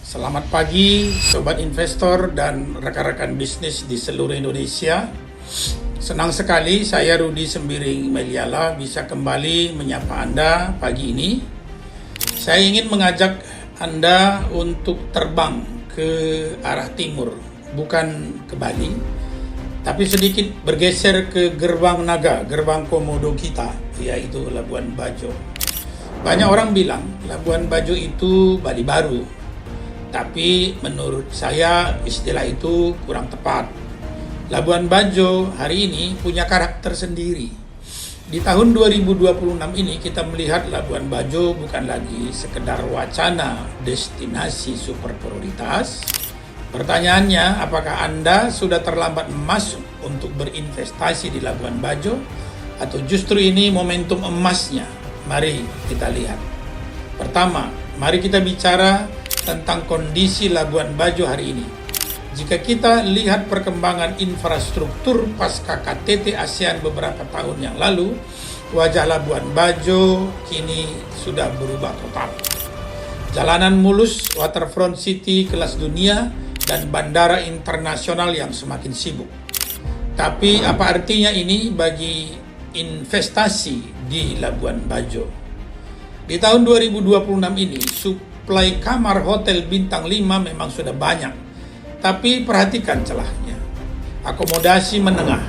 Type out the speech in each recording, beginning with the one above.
Selamat pagi, sobat investor dan rekan-rekan bisnis di seluruh Indonesia. Senang sekali saya Rudi Sembiring Meliala bisa kembali menyapa Anda pagi ini. Saya ingin mengajak Anda untuk terbang ke arah timur, bukan ke Bali, tapi sedikit bergeser ke gerbang naga, gerbang komodo kita, yaitu Labuan Bajo. Banyak orang bilang Labuan Bajo itu Bali baru. Tapi menurut saya istilah itu kurang tepat. Labuan Bajo hari ini punya karakter sendiri. Di tahun 2026 ini kita melihat Labuan Bajo bukan lagi sekedar wacana destinasi super prioritas. Pertanyaannya, apakah Anda sudah terlambat masuk untuk berinvestasi di Labuan Bajo? Atau justru ini momentum emasnya? Mari kita lihat. Pertama, mari kita bicara tentang kondisi Labuan Bajo hari ini. Jika kita lihat perkembangan infrastruktur pasca KTT ASEAN beberapa tahun yang lalu, wajah Labuan Bajo kini sudah berubah total. Jalanan mulus, waterfront city kelas dunia, dan bandara internasional yang semakin sibuk. Tapi apa artinya ini bagi investasi di Labuan Bajo? Di tahun 2026 ini, suplai kamar hotel bintang 5 memang sudah banyak, tapi perhatikan celahnya. Akomodasi menengah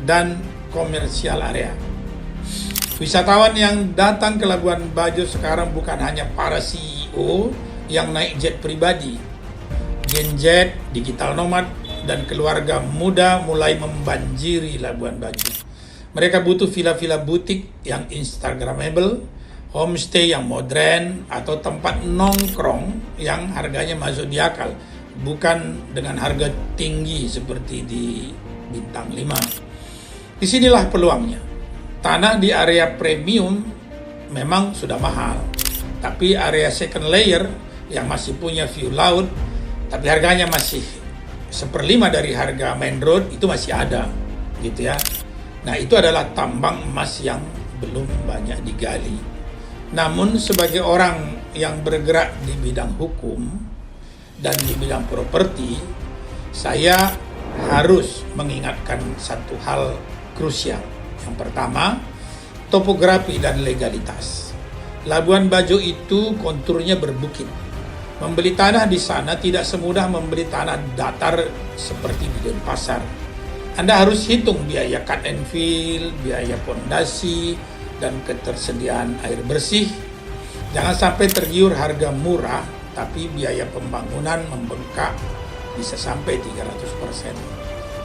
dan komersial area. Wisatawan yang datang ke Labuan Bajo sekarang bukan hanya para CEO yang naik jet pribadi. Gen Z, digital nomad, dan keluarga muda mulai membanjiri Labuan Bajo. Mereka butuh villa-villa butik yang instagramable, homestay yang modern, atau tempat nongkrong yang harganya masuk di akal, bukan dengan harga tinggi seperti di Bintang 5. Disinilah peluangnya. Tanah di area premium memang sudah mahal, tapi area second layer yang masih punya view laut, tapi harganya masih 1/5 dari harga main road, itu masih ada, gitu ya. Nah, itu adalah tambang emas yang belum banyak digali. Namun sebagai orang yang bergerak di bidang hukum dan di bidang properti, saya harus mengingatkan satu hal krusial. Yang pertama, topografi dan legalitas. Labuan Bajo itu konturnya berbukit. Membeli tanah di sana tidak semudah membeli tanah datar seperti di Denpasar. Anda harus hitung biaya cut and fill, biaya pondasi, dan ketersediaan air bersih. Jangan sampai tergiur harga murah, tapi biaya pembangunan membengkak bisa sampai 300%.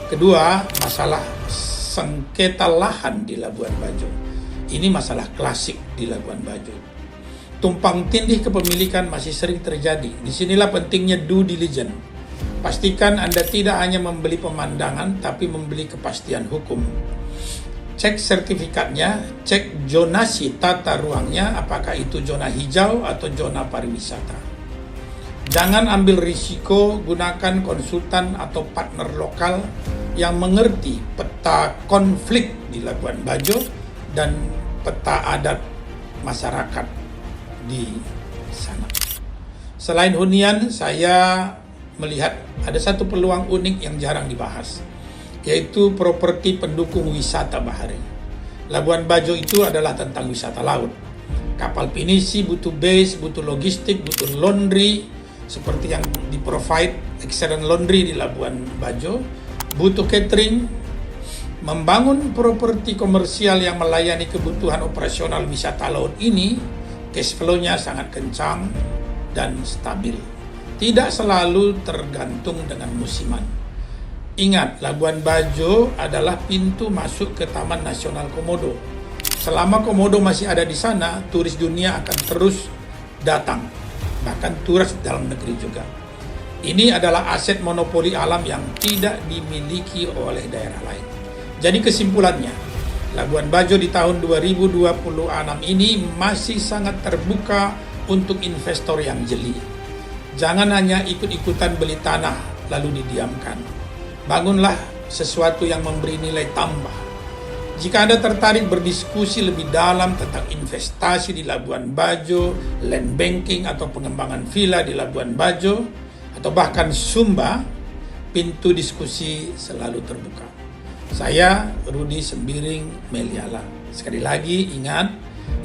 Kedua, masalah sengketa lahan di Labuan Bajo. Ini masalah klasik di Labuan Bajo. Tumpang tindih kepemilikan masih sering terjadi. Disinilah pentingnya due diligence. Pastikan Anda tidak hanya membeli pemandangan, tapi membeli kepastian hukum. Cek sertifikatnya, cek zonasi tata ruangnya, apakah itu zona hijau atau zona pariwisata. Jangan ambil risiko, gunakan konsultan atau partner lokal yang mengerti peta konflik di Labuan Bajo dan peta adat masyarakat di sana. Selain hunian, saya melihat ada satu peluang unik yang jarang dibahas, yaitu properti pendukung wisata bahari. Labuan Bajo itu adalah tentang wisata laut. Kapal pinisi butuh base, butuh logistik, butuh laundry, seperti yang di-provide Excellent Laundry di Labuan Bajo, butuh catering. Membangun properti komersial yang melayani kebutuhan operasional wisata laut ini, cash flow-nya sangat kencang dan stabil. Tidak selalu tergantung dengan musiman. Ingat, Labuan Bajo adalah pintu masuk ke Taman Nasional Komodo. Selama Komodo masih ada di sana, turis dunia akan terus datang, bahkan turis dalam negeri juga. Ini adalah aset monopoli alam yang tidak dimiliki oleh daerah lain. Jadi kesimpulannya, Labuan Bajo di tahun 2026 ini masih sangat terbuka untuk investor yang jeli. Jangan hanya ikut-ikutan beli tanah lalu didiamkan. Bangunlah sesuatu yang memberi nilai tambah. Jika Anda tertarik berdiskusi lebih dalam tentang investasi di Labuan Bajo, land banking atau pengembangan villa di Labuan Bajo, atau bahkan Sumba, pintu diskusi selalu terbuka. Saya Rudi Sembiring Meliala. Sekali lagi ingat,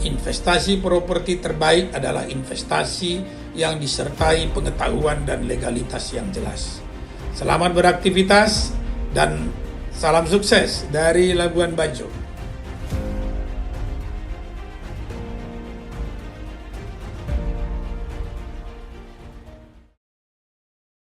investasi properti terbaik adalah investasi yang disertai pengetahuan dan legalitas yang jelas. Selamat beraktivitas dan salam sukses dari Labuan Bajo.